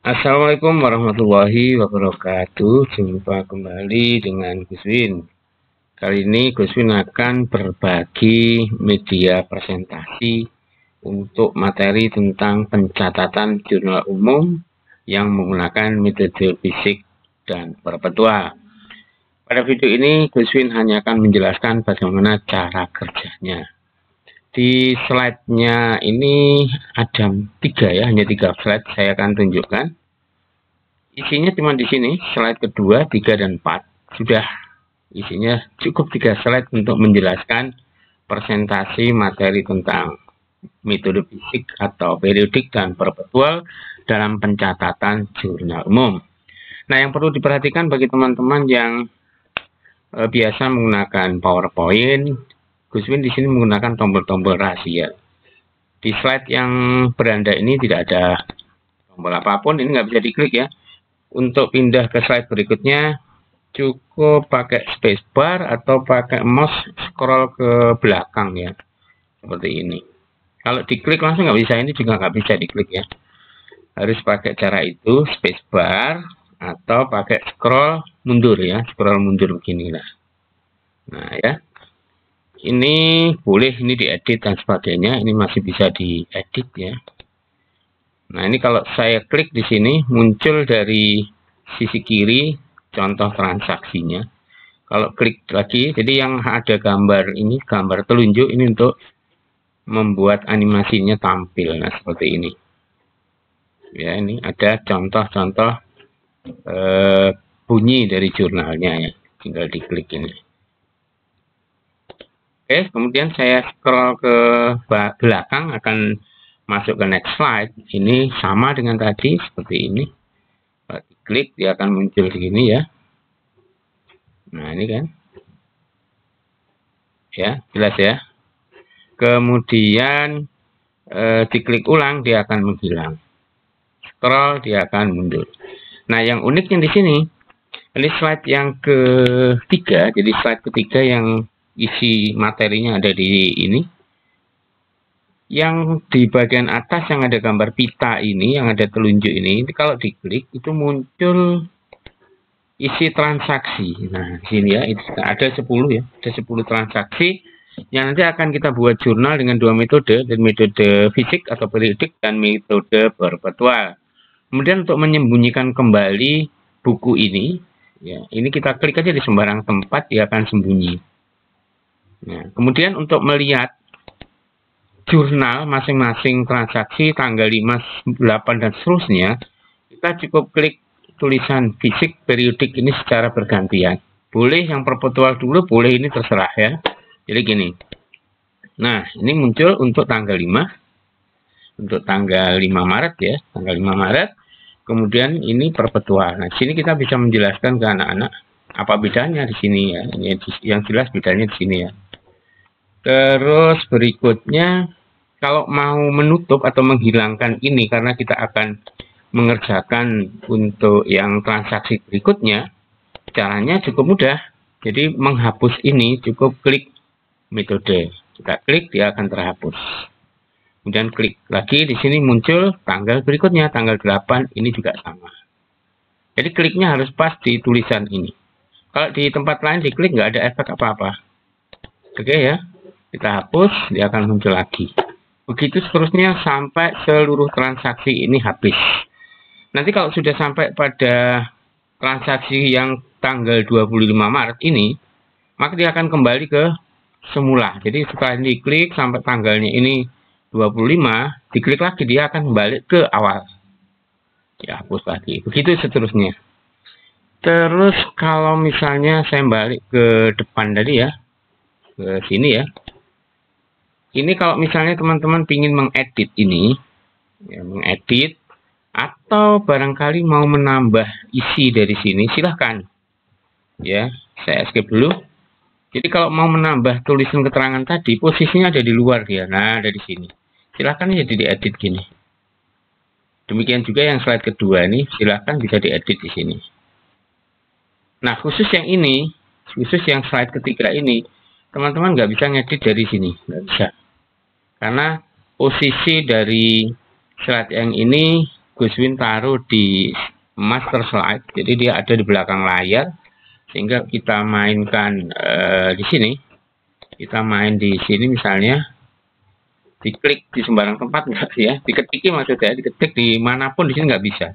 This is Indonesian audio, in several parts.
Assalamualaikum warahmatullahi wabarakatuh. Jumpa kembali dengan Gus Win. Kali ini Gus Win akan berbagi media presentasi untuk materi tentang pencatatan jurnal umum yang menggunakan metode fisik dan perpetual. Pada video ini Gus Win hanya akan menjelaskan bagaimana cara kerjanya. Di slide-nya ini ada hanya tiga slide saya akan tunjukkan. Isinya cuma di sini, slide kedua, 3, dan 4. Sudah isinya cukup 3 slide untuk menjelaskan presentasi materi tentang metode fisik atau periodik dan perpetual dalam pencatatan jurnal umum. Nah, yang perlu diperhatikan bagi teman-teman yang biasa menggunakan PowerPoint, Gus Win di sini menggunakan tombol-tombol rahasia. Di slide yang beranda ini tidak ada tombol apapun, ini nggak bisa diklik ya. Untuk pindah ke slide berikutnya, cukup pakai spacebar atau pakai mouse scroll ke belakang ya, seperti ini. Kalau diklik langsung nggak bisa, ini juga nggak bisa diklik ya. Harus pakai cara itu, spacebar atau pakai scroll mundur ya, scroll mundur beginilah. Nah ya. Ini boleh ini diedit dan sebagainya, ini masih bisa diedit ya. Nah, ini kalau saya klik di sini muncul dari sisi kiri contoh transaksinya. Kalau klik lagi, jadi yang ada gambar ini, gambar telunjuk ini untuk membuat animasinya tampil. Nah, seperti ini. Ya, ini ada contoh-contoh bunyi dari jurnalnya ya. Tinggal diklik ini. Oke, kemudian saya scroll ke belakang akan masuk ke next slide. Ini sama dengan tadi, seperti ini. Kalau diklik, dia akan muncul segini ya. Nah, ini kan. Ya, jelas ya. Kemudian diklik ulang, dia akan menghilang. Scroll, dia akan mundur. Nah, yang uniknya di sini, ini slide yang ketiga. Jadi slide ketiga yang isi materinya ada di ini. Yang di bagian atas yang ada gambar pita ini, yang ada telunjuk ini kalau diklik itu muncul isi transaksi. Nah, di sini ya, itu ada 10 ya, ada 10 transaksi yang nanti akan kita buat jurnal dengan dua metode, dan metode fisik atau periodik dan metode perpetual. Kemudian untuk menyembunyikan kembali buku ini, ya, ini kita klik aja di sembarang tempat, dia akan sembunyi. Nah, kemudian untuk melihat jurnal masing-masing transaksi tanggal 5, 8, dan seterusnya, kita cukup klik tulisan fisik periodik ini secara bergantian. Boleh yang perpetual dulu, boleh ini terserah ya. Jadi gini. Nah, ini muncul untuk tanggal 5. Untuk tanggal 5 Maret ya, tanggal 5 Maret. Kemudian ini perpetual. Nah, di sini kita bisa menjelaskan ke anak-anak apa bedanya di sini ya. Ini yang jelas bedanya di sini ya. Terus berikutnya, kalau mau menutup atau menghilangkan ini karena kita akan mengerjakan untuk yang transaksi berikutnya, caranya cukup mudah. Jadi menghapus ini cukup klik metode. Kita klik, dia akan terhapus. Kemudian klik lagi, di sini muncul tanggal berikutnya, tanggal 8, ini juga sama. Jadi kliknya harus pas di tulisan ini. Kalau di tempat lain diklik nggak ada efek apa-apa. Oke ya. Kita hapus, dia akan muncul lagi. Begitu seterusnya sampai seluruh transaksi ini habis. Nanti kalau sudah sampai pada transaksi yang tanggal 25 Maret ini, maka dia akan kembali ke semula. Jadi setelah diklik sampai tanggalnya ini 25, diklik lagi dia akan kembali ke awal. Ya, hapus lagi. Begitu seterusnya. Terus kalau misalnya saya balik ke depan tadi ya, ke sini ya. Ini kalau misalnya teman-teman ingin mengedit ini, ya, mengedit, atau barangkali mau menambah isi dari sini, silahkan. Ya, saya escape dulu. Jadi kalau mau menambah tulisan keterangan tadi, posisinya ada di luar dia. Nah, ada di sini. Silahkan jadi diedit gini. Demikian juga yang slide kedua ini, silahkan bisa diedit di sini. Nah, khusus yang ini, khusus yang slide ketiga ini, teman-teman nggak bisa ngedit dari sini, nggak bisa. Karena posisi dari slide yang ini Guswin taruh di master slide, jadi dia ada di belakang layar, sehingga kita mainkan di sini. Kita main di sini misalnya, diklik di sembarang tempat enggak ya, diketiki maksudnya, diketik dimanapun di sini nggak bisa.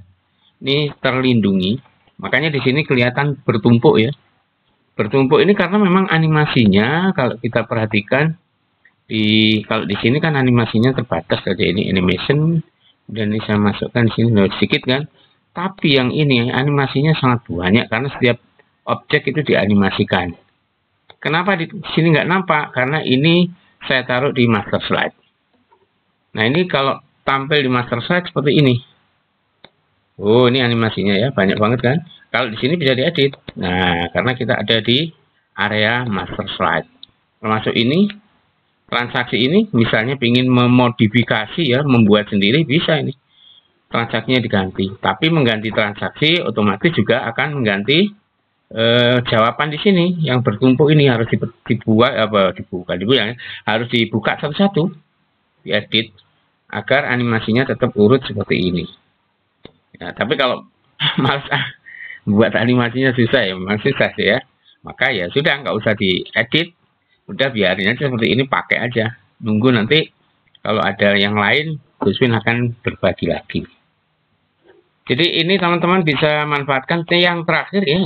Ini terlindungi, makanya di sini kelihatan bertumpuk ya. Bertumpuk ini karena memang animasinya kalau kita perhatikan kalau di sini kan animasinya terbatas saja, ini animation, dan ini saya masukkan di sini sedikit kan. Tapi yang ini animasinya sangat banyak karena setiap objek itu dianimasikan. Kenapa di sini nggak nampak? Karena ini saya taruh di master slide. Nah, ini kalau tampil di master slide seperti ini. Oh, ini animasinya ya, banyak banget kan? Kalau di sini bisa diedit. Nah, karena kita ada di area master slide. Termasuk ini, transaksi ini, misalnya ingin memodifikasi ya, membuat sendiri, bisa ini. Transaksinya diganti. Tapi mengganti transaksi otomatis juga akan mengganti jawaban di sini yang bertumpuk ini harus harus dibuka satu-satu, diedit agar animasinya tetap urut seperti ini. Ya, tapi kalau malas buat animasinya susah ya, memang susah sih ya. Maka ya sudah, nggak usah diedit, udah biarin aja seperti ini, pakai aja. Nunggu nanti kalau ada yang lain, Guswin akan berbagi lagi. Jadi ini teman-teman bisa manfaatkan. Yang terakhir ya,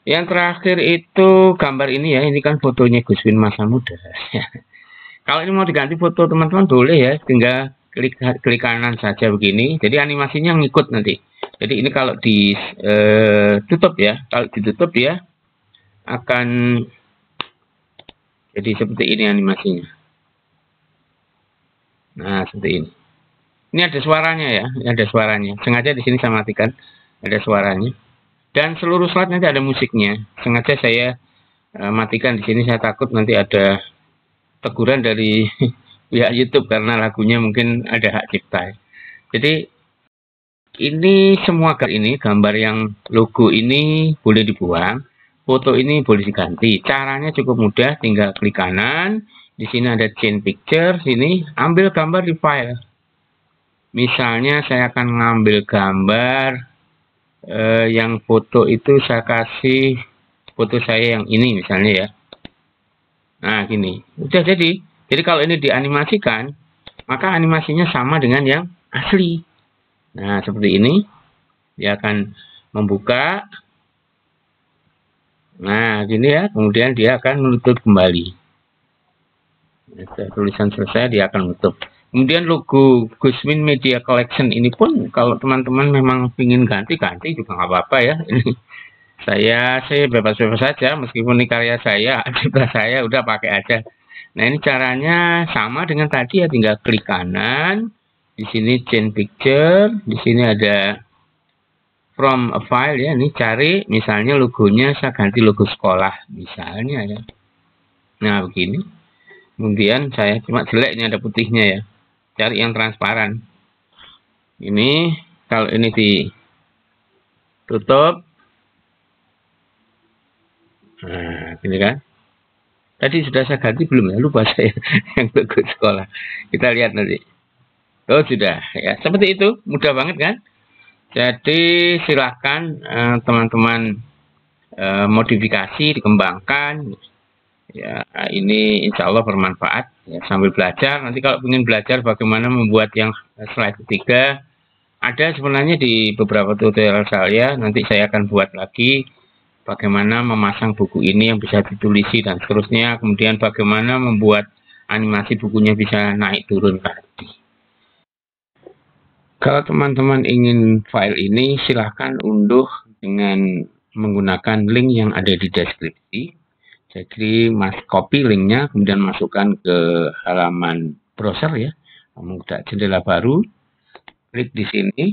yang terakhir itu gambar ini ya. Ini kan fotonya Guswin masa muda. Kalau ini mau diganti foto teman-teman boleh ya, tinggal klik kanan saja begini. Jadi animasinya ngikut nanti. Jadi ini kalau ditutup ya, kalau ditutup ya akan jadi seperti ini animasinya. Nah, seperti ini. Ini ada suaranya ya, ini ada suaranya. Sengaja di sini saya matikan, ada suaranya. Dan seluruh slide nanti ada musiknya. Sengaja saya matikan di sini, saya takut nanti ada teguran dari pihak YouTube karena lagunya mungkin ada hak cipta. Jadi ini semua gambar yang logo ini boleh dibuang, foto ini boleh diganti. Caranya cukup mudah, tinggal klik kanan. Di sini ada change picture, sini ambil gambar di file. Misalnya saya akan ngambil gambar yang foto itu saya kasih foto saya yang ini misalnya ya. Nah, gini. Udah jadi. Jadi kalau ini dianimasikan, maka animasinya sama dengan yang asli. Nah, seperti ini. Dia akan membuka. Nah, gini ya. Kemudian dia akan menutup kembali. Nah, tulisan selesai, dia akan menutup. Kemudian logo Guswin Media Collection ini pun kalau teman-teman memang ingin ganti juga nggak apa-apa ya. Ini saya bebas-bebas saja, meskipun ini karya saya, cipta saya, udah pakai aja. Nah, ini caranya sama dengan tadi ya, tinggal klik kanan. Di sini change picture, di sini ada from a file ya, ini cari misalnya logonya saya ganti logo sekolah misalnya ya. Nah, begini. Kemudian saya cuma jelek, ini ada putihnya ya. Cari yang transparan. Ini kalau ini ditutup. Nah, ini kan. Tadi sudah saya ganti belum ya? Lupa saya yang logo sekolah. Kita lihat nanti. Oh, sudah ya. Seperti itu, mudah banget kan? Jadi silahkan teman-teman modifikasi, dikembangkan. Ya, ini insya Allah bermanfaat ya, sambil belajar. Nanti kalau ingin belajar bagaimana membuat yang slide ketiga, ada sebenarnya di beberapa tutorial saya. Nanti saya akan buat lagi bagaimana memasang buku ini yang bisa ditulisi dan seterusnya. Kemudian bagaimana membuat animasi bukunya bisa naik turun tadi. Kalau teman-teman ingin file ini, silahkan unduh dengan menggunakan link yang ada di deskripsi. Jadi copy linknya, kemudian masukkan ke halaman browser ya, membuka jendela baru, klik di sini,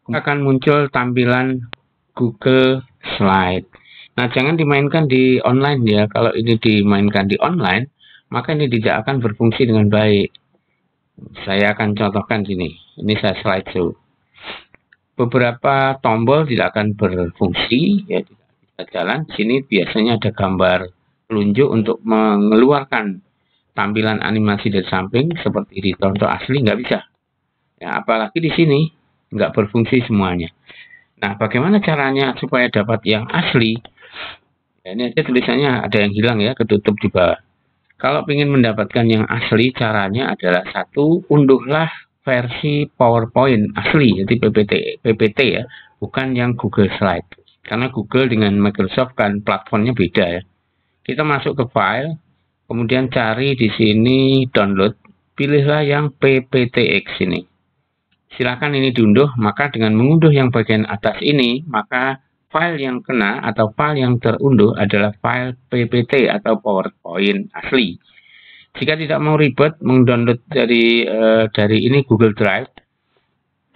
akan muncul tampilan Google Slide. Nah, jangan dimainkan di online ya. Kalau ini dimainkan di online, maka ini tidak akan berfungsi dengan baik. Saya akan contohkan sini. Ini saya slideshow. Beberapa tombol tidak akan berfungsi, ya tidak bisa jalan. Sini biasanya ada gambar telunjuk untuk mengeluarkan tampilan animasi dari samping seperti di contoh asli, nggak bisa. Ya, apalagi di sini nggak berfungsi semuanya. Nah, bagaimana caranya supaya dapat yang asli? Ya, ini aja tulisannya ada yang hilang ya, ketutup di bawah. Kalau ingin mendapatkan yang asli, caranya adalah satu, unduhlah versi PowerPoint asli, jadi PPT ya, bukan yang Google Slide. Karena Google dengan Microsoft kan platformnya beda ya. Kita masuk ke file, kemudian cari di sini download, pilihlah yang PPTX ini. Silakan ini diunduh, maka dengan mengunduh yang bagian atas ini, maka file yang kena atau file yang terunduh adalah file PPT atau PowerPoint asli. Jika tidak mau ribet mendownload dari ini Google Drive,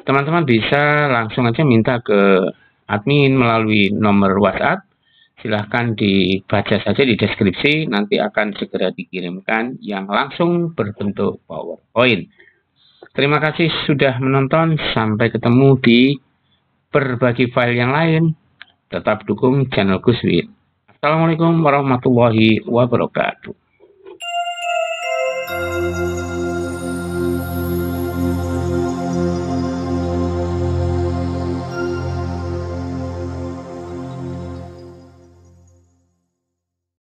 teman-teman bisa langsung aja minta ke admin melalui nomor WhatsApp. Silahkan dibaca saja di deskripsi, nanti akan segera dikirimkan yang langsung berbentuk PowerPoint. Terima kasih sudah menonton, sampai ketemu di berbagi file yang lain. Tetap dukung channel Guswin. Assalamualaikum warahmatullahi wabarakatuh.